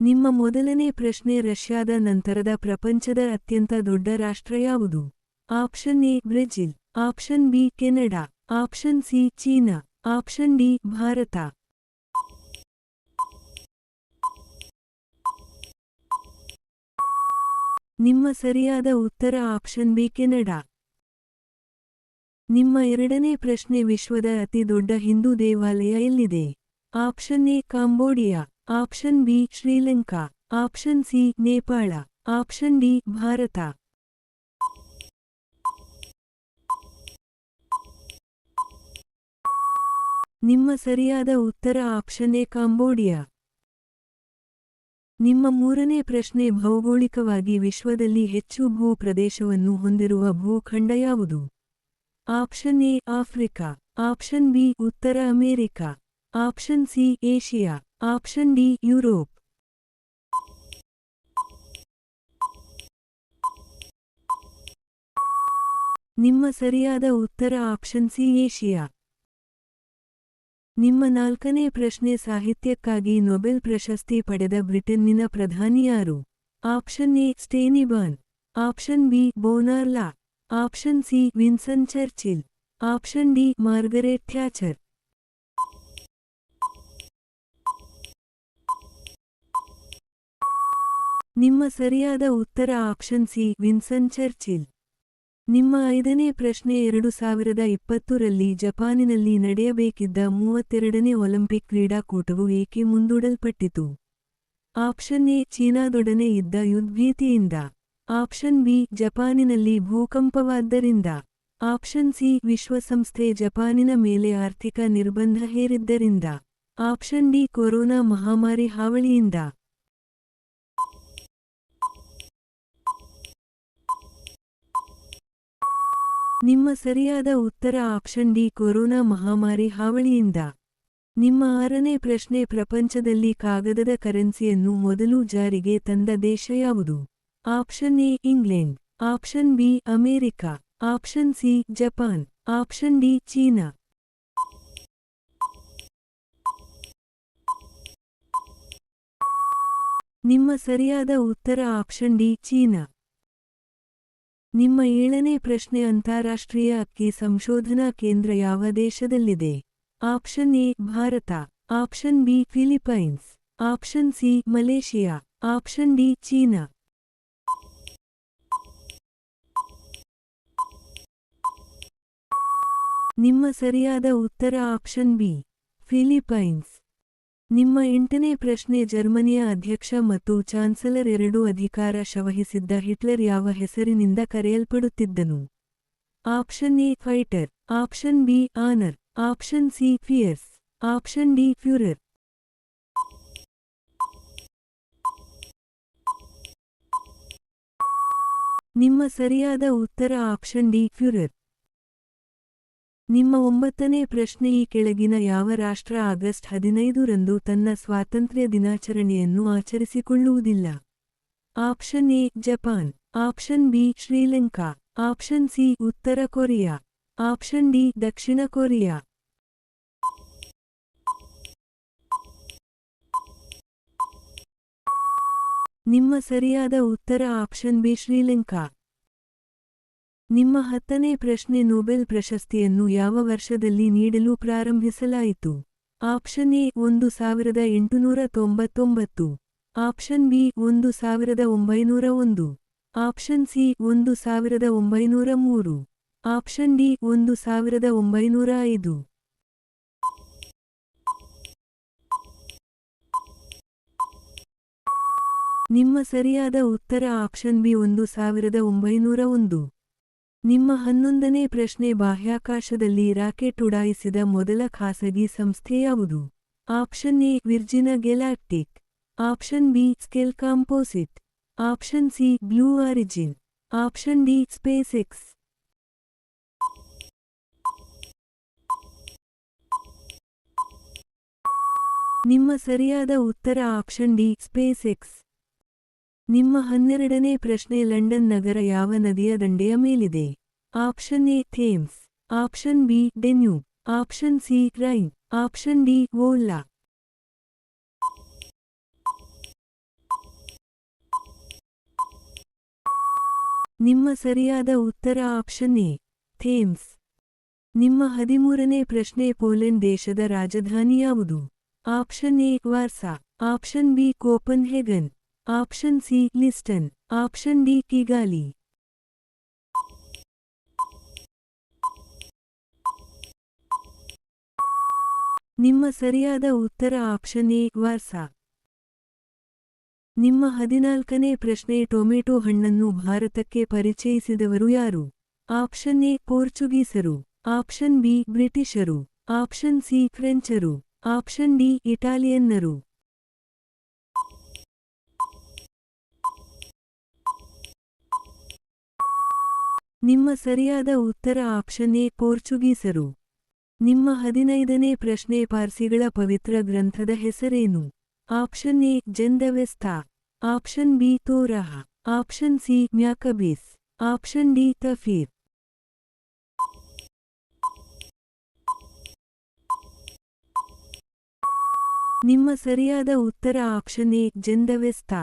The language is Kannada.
ನಿಮ್ಮ ಮೊದಲನೇ ಪ್ರಶ್ನೆ ರಷ್ಯಾದ ನಂತರದ ಪ್ರಪಂಚದ ಅತ್ಯಂತ ದೊಡ್ಡ ರಾಷ್ಟ್ರ ಯಾವುದು? Option A Brazil, option B Canada, option C China, option D Bharat. ನಿಮ್ಮ ಸರಿಯಾದ ಉತ್ತರ ಆಪ್ಷನ್ ಬಿ ಕೆನಡಾ. ನಿಮ್ಮ ಎರಡನೇ ಪ್ರಶ್ನೆ ವಿಶ್ವದ ಅತಿ ದೊಡ್ಡ ಹಿಂದೂ ದೇವಾಲಯ ಎಲ್ಲಿದೆ? Option A Cambodia, option B Sri Lanka, option C Nepal, option D Bharat. ನಿಮ್ಮ ಸರಿಯಾದ ಉತ್ತರ ಆಪ್ಷನ್ ಎ ಕಾಂಬೋಡಿಯಾ. ನಿಮ್ಮ ಮೂರನೇ ಪ್ರಶ್ನೆ ಭೌಗೋಳಿಕವಾಗಿ ವಿಶ್ವದಲ್ಲಿ ಹೆಚ್ಚು ಭೂ ಪ್ರದೇಶವನ್ನು ಹೊಂದಿರುವ ಭೂಖಂಡ ಯಾವುದು? Option A Africa, option B ಉತ್ತರ America, option C Asia, option D Europe. ನಿಮ್ಮ ಸರಿಯಾದ ಉತ್ತರ ಆಪ್ಷನ್ ಸಿ ಏಷಿಯಾ. ನಿಮ್ಮ ನಾಲ್ಕನೇ ಪ್ರಶ್ನೆ ಸಾಹಿತ್ಯಕ್ಕಾಗಿ ನೊಬೆಲ್ ಪ್ರಶಸ್ತಿ ಪಡೆದ ಬ್ರಿಟನ್ನಿನ ಪ್ರಧಾನಿ ಯಾರು? ಆಪ್ಷನ್ ಎ ಸ್ಟೇನಿಬಾನ್, option B Bonar Law, option C Winston Churchill, option D Margaret Thatcher. ನಿಮ್ಮ ಸರಿಯಾದ ಉತ್ತರ ಆಪ್ಷನ್ ಸಿ ವಿನ್ಸನ್ ಚರ್ಚಿಲ್. ನಿಮ್ಮ ಐದನೇ ಪ್ರಶ್ನೆ 2020ರಲ್ಲಿ ಜಪಾನಿನಲ್ಲಿ ನಡೆಯಬೇಕಿದ್ದ 32ನೇ ಒಲಿಂಪಿಕ್ ಕ್ರೀಡಾಕೂಟವು ಏಕೆ ಮುಂದೂಡಲ್ಪಟ್ಟಿತು? ಆಪ್ಷನ್ ಎ ಚೀನಾದೊಡನೆ ಇದ್ದ ಯುದ್ಧಭೀತಿಯಿಂದ, ಆಪ್ಷನ್ ಬಿ ಜಪಾನಿನಲ್ಲಿ ಭೂಕಂಪವಾದ್ದರಿಂದ, ಆಪ್ಷನ್ ಸಿ ವಿಶ್ವಸಂಸ್ಥೆ ಜಪಾನಿನ ಮೇಲೆ ಆರ್ಥಿಕ ನಿರ್ಬಂಧ ಹೇರಿದ್ದರಿಂದ, ಆಪ್ಷನ್ ಡಿ ಕೊರೋನಾ ಮಹಾಮಾರಿ ಹಾವಳಿಯಿಂದ. ನಿಮ್ಮ ಸರಿಯಾದ ಉತ್ತರ ಆಪ್ಷನ್ ಡಿ ಕೊರೋನಾ ಮಹಾಮಾರಿ ಹಾವಳಿಯಿಂದ. ನಿಮ್ಮ ಆರನೇ ಪ್ರಶ್ನೆ ಪ್ರಪಂಚದಲ್ಲಿ ಕಾಗದದ ಕರೆನ್ಸಿಯನ್ನು ಮೊದಲು ಜಾರಿಗೆ ತಂದ ದೇಶ ಯಾವುದು? Option A England, option B America, option C Japan, option D China. ನಿಮ್ಮ ಸರಿಯಾದ ಉತ್ತರ ಆಪ್ಷನ್ ಡಿ ಚೀನಾ. ನಿಮ್ಮ ಏಳನೇ ಪ್ರಶ್ನೆ ಅಂತಾರಾಷ್ಟ್ರೀಯ ಅಕ್ಕಿ ಸಂಶೋಧನಾ ಕೇಂದ್ರ ಯಾವ ದೇಶದಲ್ಲಿದೆ? Option A Bharat, option B Philippines, option C Malaysia, option D China. ನಿಮ್ಮ ಸರಿಯಾದ ಉತ್ತರ ಆಪ್ಷನ್ ಬಿ ಫಿಲಿಪೈನ್ಸ್. ನಿಮ್ಮ ಎಂಟನೇ ಪ್ರಶ್ನೆ ಜರ್ಮನಿಯ ಅಧ್ಯಕ್ಷ ಮತ್ತು ಚಾನ್ಸಲರ್ ಎರಡೂ ಅಧಿಕಾರ ವಹಿಸಿದ್ದ ಹಿಟ್ಲರ್ ಯಾವ ಹೆಸರಿನಿಂದ ಕರೆಯಲ್ಪಡುತ್ತಿದ್ದನು? Option A fighter, option B honour, option C fierce, option D Fuhrer. ನಿಮ್ಮ ಸರಿಯಾದ ಉತ್ತರ ಆಪ್ಷನ್ ಡಿ ಫ್ಯೂರರ್. ನಿಮ್ಮ ಒಂಬತ್ತನೇ ಪ್ರಶ್ನೆ ಈ ಕೆಳಗಿನ ಯಾವ ರಾಷ್ಟ್ರ ಆಗಸ್ಟ್ 15ರಂದು ತನ್ನ ಸ್ವಾತಂತ್ರ್ಯ ದಿನಾಚರಣೆಯನ್ನು ಆಚರಿಸಿಕೊಳ್ಳುವುದಿಲ್ಲ? Option A Japan, option B Sri Lanka, option C ಉತ್ತರ ಕೊರಿಯಾ, ಆಪ್ಷನ್ ಡಿ ದಕ್ಷಿಣ ಕೊರಿಯಾ. ನಿಮ್ಮ ಸರಿಯಾದ ಉತ್ತರ ಆಪ್ಷನ್ ಬಿ ಶ್ರೀಲಂಕಾ. ನಿಮ್ಮ 10ನೇ ಪ್ರಶ್ನೆ ನೊಬೆಲ್ ಪ್ರಶಸ್ತಿಯನ್ನು ಯಾವ ವರ್ಷದಲ್ಲಿ ನೀಡಲು ಪ್ರಾರಂಭಿಸಲಾಯಿತು? Option A 1899, option B 1901, option C 1903, option D 1905. ನಿಮ್ಮ ಸರಿಯಾದ ಉತ್ತರ ಆಪ್ಷನ್ ಬಿ 1901. ನಿಮ್ಮ 11ನೇ ಪ್ರಶ್ನೆ ಬಾಹ್ಯಾಕಾಶದಲ್ಲಿ ರಾಕೆಟ್ ಉಡಾಯಿಸಿದ ಮೊದಲ ಖಾಸಗಿ ಸಂಸ್ಥೆ ಯಾವುದು? Option A Virgin Galactic, option B Scaled Composites, option C Blue Origin, option D SpaceX. ನಿಮ್ಮ ಸರಿಯಾದ ಉತ್ತರ ಆಪ್ಷನ್ ಡಿ ಸ್ಪೇಸ್ ಎಕ್ಸ್. ನಿಮ್ಮ 12ನೇ ಪ್ರಶ್ನೆ ಲಂಡನ್ ನಗರ ಯಾವ ನದಿಯ ದಂಡೆಯ ಮೇಲಿದೆ? Option A Thames, option B Danube, option C Rhine, option D Volga. ನಿಮ್ಮ ಸರಿಯಾದ ಉತ್ತರ ಆಪ್ಷನ್ ಎ ಥೇಮ್ಸ್. ನಿಮ್ಮ 13ನೇ ಪ್ರಶ್ನೆ ಪೋಲೆಂಡ್ ದೇಶದ ರಾಜಧಾನಿ ಯಾವುದು? Option A Warsaw, option B Copenhagen, option C Lisbon, option D Kigali. ನಿಮ್ಮ ಸರಿಯಾದ ಉತ್ತರ ಆಪ್ಷನ್ ಎ ವಾರ್ಸಾ. ನಿಮ್ಮ 14ನೇ ಪ್ರಶ್ನೆ ಟೊಮೆಟೊ ಹಣ್ಣನ್ನು ಭಾರತಕ್ಕೆ ಪರಿಚಯಿಸಿದವರು ಯಾರು? ಆಪ್ಷನ್ ಎ ಪೋರ್ಚುಗೀಸರು, ಆಪ್ಷನ್ ಬಿ ಬ್ರಿಟಿಷರು, ಆಪ್ಷನ್ ಸಿ ಫ್ರೆಂಚರು, ಆಪ್ಷನ್ ಡಿ ಇಟಾಲಿಯನ್ನರು. ನಿಮ್ಮ ಸರಿಯಾದ ಉತ್ತರ ಆಪ್ಷನ್ ಎ ಪೋರ್ಚುಗೀಸರು. ನಿಮ್ಮ 15ನೇ ಪ್ರಶ್ನೆ ಪಾರ್ಸಿಗಳ ಪವಿತ್ರ ಗ್ರಂಥದ ಹೆಸರೇನು? Option A Zend Avesta, option B Torah, option C Maccabees, option D Tafsir. ನಿಮ್ಮ ಸರಿಯಾದ ಉತ್ತರ ಆಪ್ಷನ್ ಎ ಜೆಂದವೆಸ್ತಾ.